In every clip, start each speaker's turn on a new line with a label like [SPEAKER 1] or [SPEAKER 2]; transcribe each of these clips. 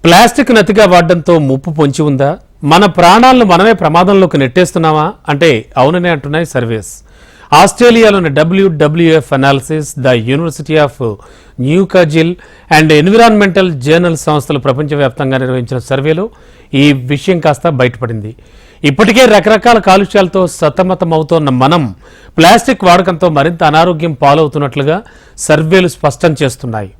[SPEAKER 1] Plastic నతిగా వాడడంతో ముప్పు పొంచి ఉందా? మన ప్రాణాలను మనమే ప్రమాదంలోకి నెట్టేస్తున్నామా అంటే అవుననే అంటున్నాయి సర్వేస్. ఆస్ట్రేలియాలోని WWF analysis, the university of Newcastle and environmental journal సంస్థలు ప్రపంచవ్యాప్తంగా నిర్వహించిన సర్వేలో ఈ విషయం కాస్త బయటపడింది. ఇప్పటికే రకరకాల కాలుష్యాలతో సతమతమవుతోన్న మనం ప్లాస్టిక్ వాడకంతో మరింత అనారోగ్యం పాలవుతున్నట్లుగా సర్వేలు స్పష్టం చేస్తున్నాయి.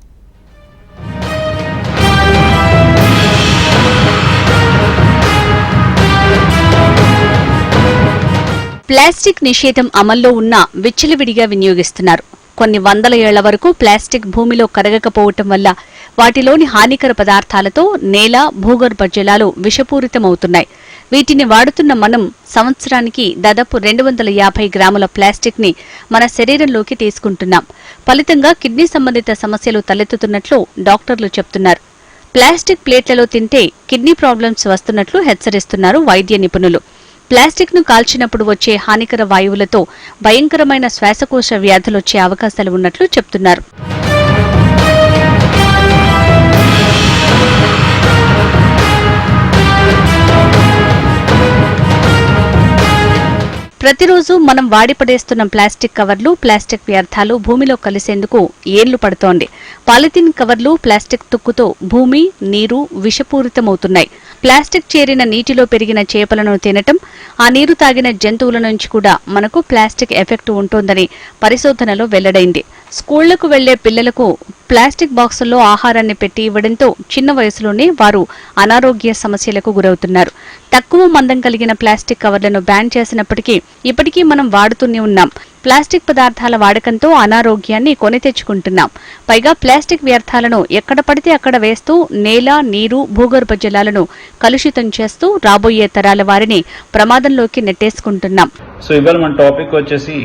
[SPEAKER 2] ప్లాస్టిక్ నిషేధం అమల్లో ఉన్న విచ్చలవిడిగా వినియోగిస్తున్నారు. కొన్ని వందల ఏళ్ల వరకు ప్లాస్టిక్ భూమిలో కరగకపోవటం వల్ల వాటిలోని హానికర పదార్థాలతో నేల, భూగర్భ జలాలు విషపూరితమవుతున్నాయి. వీటిని వాడుతున్న మనం సంవత్సరానికి దాదాపు 250 గ్రాముల ప్లాస్టిక్ ని మన శరీరంలోకి తీసుకుంటున్నాం. ఫలితంగా కిడ్నీ సంబంధిత సమస్యలు తలెత్తుతున్నట్లు డాక్టర్లు చెప్తున్నారు. ప్లాస్టిక్ ప్లేట్లలో తింటే కిడ్నీ ప్రాబ్లమ్స్ వస్తున్నట్లు హెచ్చరిస్తున్నారు వైద్య నిపుణులు. ప్లాస్టిక్ ను కాల్చినప్పుడు వచ్చే హానికర వాయువులతో భయంకరమైన శ్వాసకోశ వ్యాధులొచ్చే అవకాశాలు ఉన్నట్లు చెప్తున్నారు. ప్రతిరోజు మనం వాడిపడేస్తున్న ప్లాస్టిక్ కవర్లు, ప్లాస్టిక్ వ్యర్థాలు భూమిలో కలిసేందుకు ఏళ్లు పడుతోంది. పాలిథిన్ కవర్లు, ప్లాస్టిక్ తుక్కుతో భూమి, నీరు విషపూరితమవుతున్నాయి. ప్లాస్టిక్ చేరిన నీటిలో పెరిగిన చేపలను తినటం, ఆ నీరు తాగిన జంతువుల నుంచి కూడా మనకు ప్లాస్టిక్ ఎఫెక్ట్ ఉంటోందని పరిశోధనలో వెల్లడైంది. స్కూళ్లకు వెళ్లే పిల్లలకు ప్లాస్టిక్ బాక్సుల్లో ఆహారాన్ని పెట్టి ఇవ్వడంతో చిన్న వయసులోనే వారు అనారోగ్య సమస్యలకు గురవుతున్నారు. తక్కువ మందం కలిగిన ప్లాస్టిక్ కవర్లను బ్యాన్ చేసినప్పటికీ ఇప్పటికీ మనం వాడుతూనే ఉన్నాం. ప్లాస్టిక్ పదార్థాల వాడకంతో అనారోగ్యాన్ని కొని తెచ్చుకుంటున్నాం. పైగా ప్లాస్టిక్ వ్యర్థాలను ఎక్కడ పడితే అక్కడ వేస్తూ నేల, నీరు, భూగర్భ జలాలను కలుషితం చేస్తూ రాబోయే తరాల వారిని ప్రమాదంలోకి నెట్టేసుకుంటున్నాం.
[SPEAKER 3] సో ఇవాళ మన టాపిక్ వచ్చేసి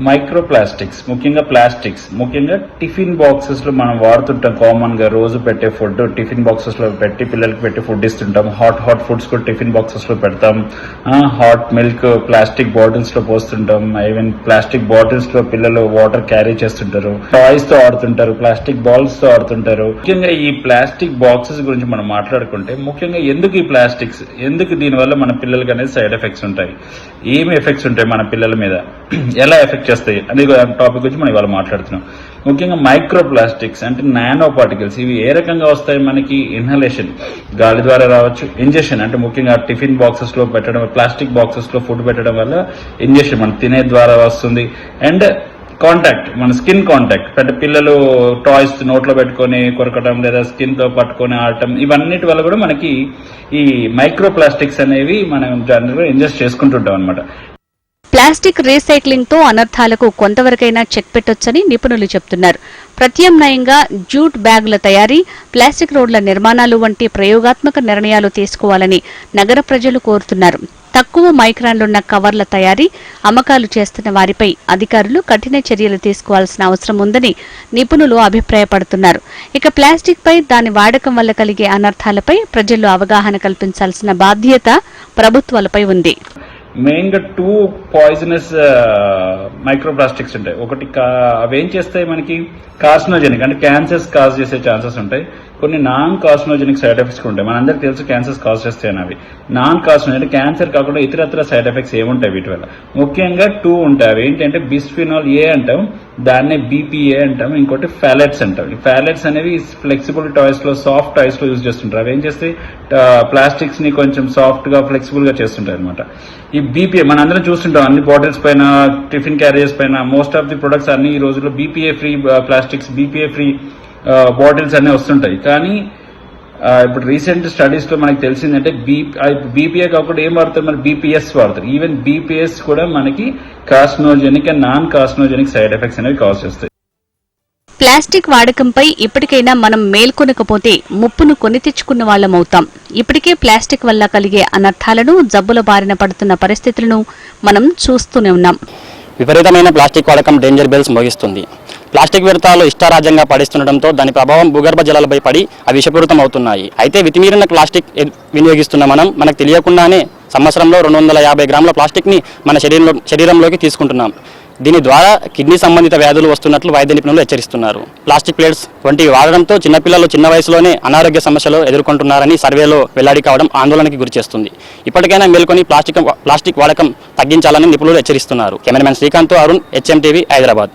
[SPEAKER 3] మైక్రో ప్లాస్టిక్స్, ముఖ్యంగా టిఫిన్ బాక్సెస్ లో మనం వాడుతుంటాం. కామన్ గా రోజు పెట్టే ఫుడ్ టిఫిన్ బాక్సెస్ లో పెట్టి పిల్లలకి పెట్టి ఫుడ్ ఇస్తుంటాం. హాట్ ఫుడ్స్ కూడా టిఫిన్ బాక్సెస్ లో పెడతాం. హాట్ మిల్క్ ప్లాస్టిక్ బాటిల్స్ లో పోస్తుంటాం. ఈవెన్ ప్లాస్టిక్ బాటిల్స్ లో పిల్లలు వాటర్ క్యారీ చేస్తుంటారు. టాయ్స్ తో ఆడుతుంటారు, ప్లాస్టిక్ బాల్స్ తో ఆడుతుంటారు. ముఖ్యంగా ఈ ప్లాస్టిక్ బాక్సెస్ గురించి మనం మాట్లాడుకుంటే, ముఖ్యంగా ఎందుకు ఈ ప్లాస్టిక్స్, ఎందుకు దీనివల్ల మన పిల్లలకి అనేది సైడ్ ఎఫెక్ట్స్ ఉంటాయి, ఏమి ఎఫెక్ట్స్ ఉంటాయి మన పిల్లల మీద, ఎలా ఎఫెక్ట్ చేస్తాయి అనే టాపిక్ గురించి మనం ఇవాళ మాట్లాడుతున్నాం. ముఖ్యంగా మైక్రో ప్లాస్టిక్స్ అంటే నానో పార్టికల్స్. ఇవి ఏ రకంగా వస్తాయి మనకి? ఇన్హలేషన్, గాలి ద్వారా రావచ్చు. ఇంజెక్షన్ అంటే ముఖ్యంగా టిఫిన్ బాక్సెస్ లో పెట్టడం, ప్లాస్టిక్ బాక్సెస్ లో ఫుడ్ పెట్టడం వల్ల ఇంజెక్షన్ మన తినే ద్వారా వస్తుంది. అండ్ కాంటాక్ట్, మన స్కిన్ కాంటాక్ట్ అంటే పిల్లలు టాయ్స్ నోట్లో పెట్టుకొని కొరకడం లేదా స్కిన్ తో పట్టుకొని ఆడటం, ఇవన్నిటి వల్ల కూడా మనకి ఈ మైక్రో ప్లాస్టిక్స్ అనేవి మనం జనరల్గా ఇంజెస్ట్ చేసుకుంటుంటాం అనమాట.
[SPEAKER 2] ప్లాస్టిక్ రీసైక్లింగ్ తో అనర్థాలకు కొంతవరకైనా చెక్ పెట్టొచ్చని నిపుణులు చెప్తున్నారు. ప్రత్యామ్నాయంగా జూట్ బ్యాగుల తయారీ, ప్లాస్టిక్ రోడ్ల నిర్మాణాలు వంటి ప్రయోగాత్మక నిర్ణయాలు తీసుకోవాలని నగర ప్రజలు కోరుతున్నారు. తక్కువ మైక్రాన్లున్న కవర్ల తయారీ, అమ్మకాలు చేస్తున్న వారిపై అధికారులు కఠిన చర్యలు తీసుకోవాల్సిన అవసరం ఉందని నిపుణులు అభిప్రాయపడుతున్నారు. ఇక ప్లాస్టిక్ పై, దాని వాడకం వల్ల కలిగే అనర్థాలపై ప్రజల్లో అవగాహన కల్పించాల్సిన బాధ్యత ప్రభుత్వాలపై ఉంది.
[SPEAKER 3] మెయిన్ గా 2 పాయిజనస్ మైక్రో ప్లాస్టిక్స్ ఉంటాయి. ఒకటి అవేం చేస్తాయి మనకి? కార్సినోజెనిక్ అంటే క్యాన్సర్స్ కాజ్ చేసే ఛాన్సెస్ ఉంటాయి. కొన్ని నాన్ కార్సినోజెనిక్ సైడ్ ఎఫెక్ట్స్ ఉంటాయి. మనందరికి తెలుసు క్యాన్సర్స్ కాజ్ చేస్తాయని. అవి నాన్ కార్సినోజెనిక్, క్యాన్సర్ కాకుండా ఇతరత్ర సైడ్ ఎఫెక్ట్స్ ఏముంటాయి వీటి వల్ల? ముఖ్యంగా 2 ఉంటాయి. అవి ఏంటంటే బిస్ఫినాల్ ఏ అంటాం, దాన్నే BPA అంటాం, ఇంకోటి ఫ్యాలెట్స్ అంటాం. ఈ ఫ్యాలెట్స్ అనేవి ఫ్లెక్సిబుల్ టాయ్స్ లో, సాఫ్ట్ టాయ్స్ లో యూజ్ చేస్తుంటారు. అవి ఏం చేస్తాయి? ప్లాస్టిక్స్ ని కొంచెం సాఫ్ట్ గా, ఫ్లెక్సిబుల్ గా చేస్తుంటాయి అనమాట. ఈ BPA మనందరం చూస్తుంటాం అన్ని బాటిల్స్ పైన, టిఫిన్ క్యారియర్స్ పైన. మోస్ట్ ఆఫ్ ది ప్రొడక్ట్స్ అన్ని ఈ రోజుల్లో BPA free plastics, BPA free bottles అన్నీ వస్తుంటాయి. కానీ ఇప్పుడు రీసెంట్ స్టడీస్ లో మనకి తెలిసిందంటే BPA కాకుండా ఏం వాడతారు? మన BPS వాడతారు. ఈవెన్ BPS కూడా మనకి carcinogenic and non carcinogenic side effects అనేవి కాజ్ చేస్తాయి.
[SPEAKER 2] ప్లాస్టిక్ వాడకంపై ఇప్పటికైనా మనం మేల్కొనకపోతే ముప్పును కొని తెచ్చుకున్న వాళ్లమవుతాం. ఇప్పటికే ప్లాస్టిక్ వల్ల కలిగే అనర్థాలను, జబ్బుల బారిన పడుతున్న పరిస్థితులను మనం చూస్తూనే ఉన్నాం.
[SPEAKER 4] విపరీతమైన ప్లాస్టిక్ వాడకం డేంజర్ బెల్స్ మోగిస్తుంది. ప్లాస్టిక్ వ్యర్థాలు ఇష్టారాజ్యంగా పడిస్తుండటంతో దాని ప్రభావం భూగర్భ జలాలపై పడి అవి విషపూరితం అవుతున్నాయి. అయితే మితిమీరిన ప్లాస్టిక్ వినియోగిస్తున్న మనకు తెలియకుండానే సంవత్సరంలో 250 గ్రాముల ప్లాస్టిక్ ని మన శరీరంలోకి తీసుకుంటున్నాం. దీని ద్వారా కిడ్నీ సంబంధిత వ్యాధులు వస్తున్నట్లు వైద్య నిపుణులు హెచ్చరిస్తున్నారు. ప్లాస్టిక్ ప్లేట్స్ వంటివి వాడడంతో చిన్నపిల్లలు చిన్న వయసులోనే అనారోగ్య సమస్యలు ఎదుర్కొంటున్నారని సర్వేలో వెల్లడి కావడం ఆందోళనకి గురిచేస్తుంది. ఇప్పటికైనా మేల్కొని ప్లాస్టిక్ వాడకం తగ్గించాలని నిపుణులు హెచ్చరిస్తున్నారు. Cameraman Srikanth, Arun, HMTV, Hyderabad.